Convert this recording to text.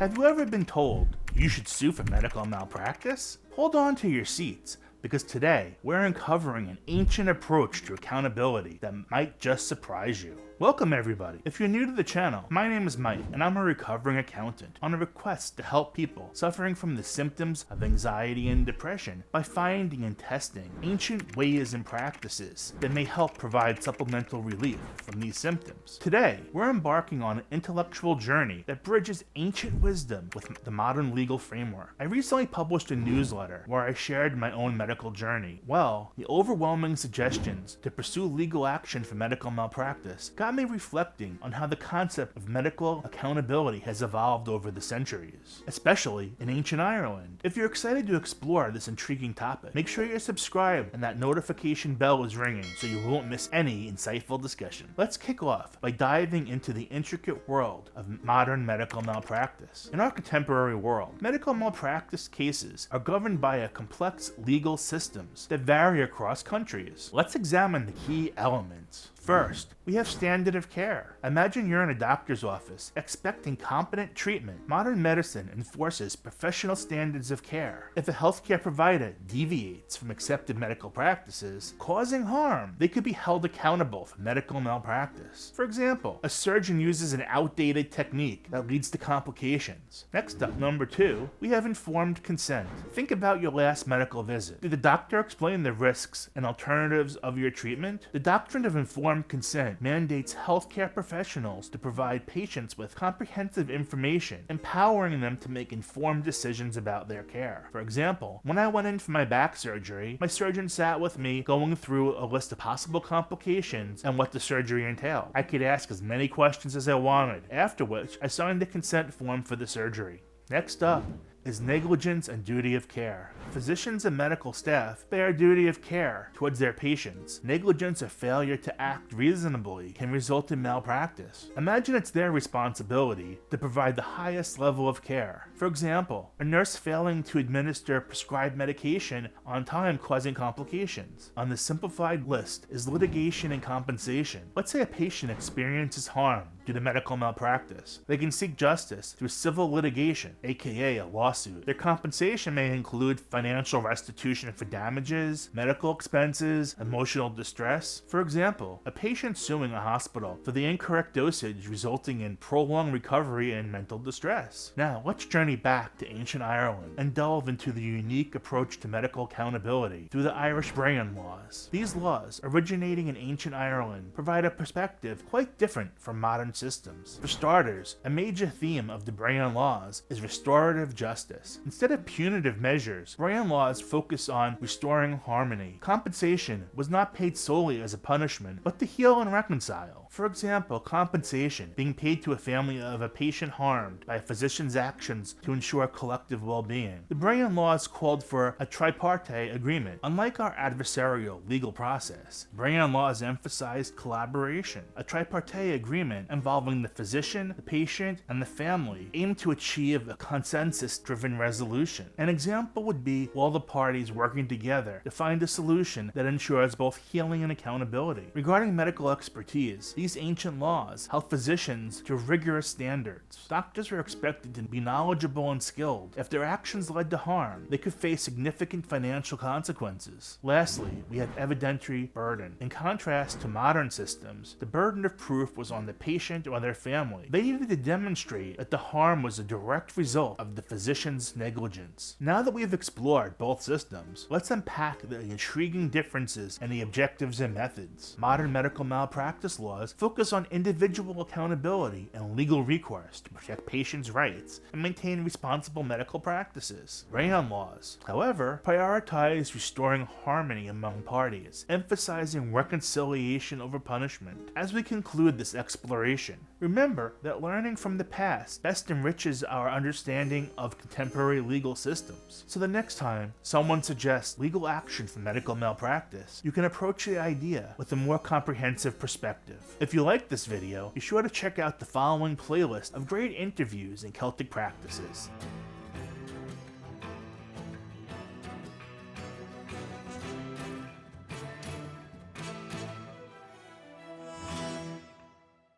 Have you ever been told you should sue for medical malpractice? Hold on to your seats, because today we're uncovering an ancient approach to accountability that might just surprise you. Welcome everybody. If you're new to the channel, my name is Mike and I'm a recovering accountant on a request to help people suffering from the symptoms of anxiety and depression by finding and testing ancient ways and practices that may help provide supplemental relief from these symptoms. Today, we're embarking on an intellectual journey that bridges ancient wisdom with the modern legal framework. I recently published a newsletter where I shared my own medical journey. Well, the overwhelming suggestions to pursue legal action for medical malpractice got me reflecting on how the concept of medical accountability has evolved over the centuries, especially in ancient Ireland. If you're excited to explore this intriguing topic, make sure you're subscribed and that notification bell is ringing so you won't miss any insightful discussion. Let's kick off by diving into the intricate world of modern medical malpractice. In our contemporary world, medical malpractice cases are governed by a complex legal systems that vary across countries. Let's examine the key elements. First, we have standard of care. Imagine you're in a doctor's office expecting competent treatment. Modern medicine enforces professional standards of care. If a healthcare provider deviates from accepted medical practices, causing harm, they could be held accountable for medical malpractice. For example, a surgeon uses an outdated technique that leads to complications. Next up, number 2, we have informed consent. Think about your last medical visit. Did the doctor explain the risks and alternatives of your treatment? The doctrine of informed consent mandates healthcare professionals to provide patients with comprehensive information, empowering them to make informed decisions about their care. For example, when I went in for my back surgery, my surgeon sat with me going through a list of possible complications and what the surgery entailed. I could ask as many questions as I wanted, after which I signed a consent form for the surgery. Next up is negligence and duty of care. Physicians and medical staff bear a duty of care towards their patients. Negligence or failure to act reasonably can result in malpractice. Imagine it's their responsibility to provide the highest level of care. For example, a nurse failing to administer prescribed medication on time causing complications. On the simplified list is litigation and compensation. Let's say a patient experiences harm due to medical malpractice. They can seek justice through civil litigation, aka a lawsuit. Their compensation may include financial restitution for damages, medical expenses, emotional distress. For example, a patient suing a hospital for the incorrect dosage resulting in prolonged recovery and mental distress. Now, let's journey back to ancient Ireland and delve into the unique approach to medical accountability through the Irish Brayan laws. These laws, originating in ancient Ireland, provide a perspective quite different from modern systems. For starters, a major theme of the Brayan laws is restorative justice. Instead of punitive measures, Brayan laws focus on restoring harmony. Compensation was not paid solely as a punishment, but to heal and reconcile. For example, compensation being paid to a family of a patient harmed by a physician's actions to ensure collective well-being. The Brayan laws called for a tripartite agreement. Unlike our adversarial legal process, Brayan laws emphasized collaboration. A tripartite agreement involving the physician, the patient, and the family aimed to achieve a consensus-driven resolution. An example would be all the parties working together to find a solution that ensures both healing and accountability. Regarding medical expertise, these ancient laws held physicians to rigorous standards. Doctors were expected to be knowledgeable and skilled. If their actions led to harm, they could face significant financial consequences. Lastly, we have evidentiary burden. In contrast to modern systems, the burden of proof was on the patient or their family. They needed to demonstrate that the harm was a direct result of the physician's negligence. Now that we have explored both systems, let's unpack the intriguing differences in the objectives and methods. Modern medical malpractice laws focus on individual accountability and legal recourse to protect patients' rights and maintain responsible medical practices. Brayan laws, however, prioritize restoring harmony among parties, emphasizing reconciliation over punishment. As we conclude this exploration, remember that learning from the past best enriches our understanding of contemporary legal systems. So the next time someone suggests legal action for medical malpractice, you can approach the idea with a more comprehensive perspective. If you liked this video, be sure to check out the following playlist of great interviews in Celtic practices.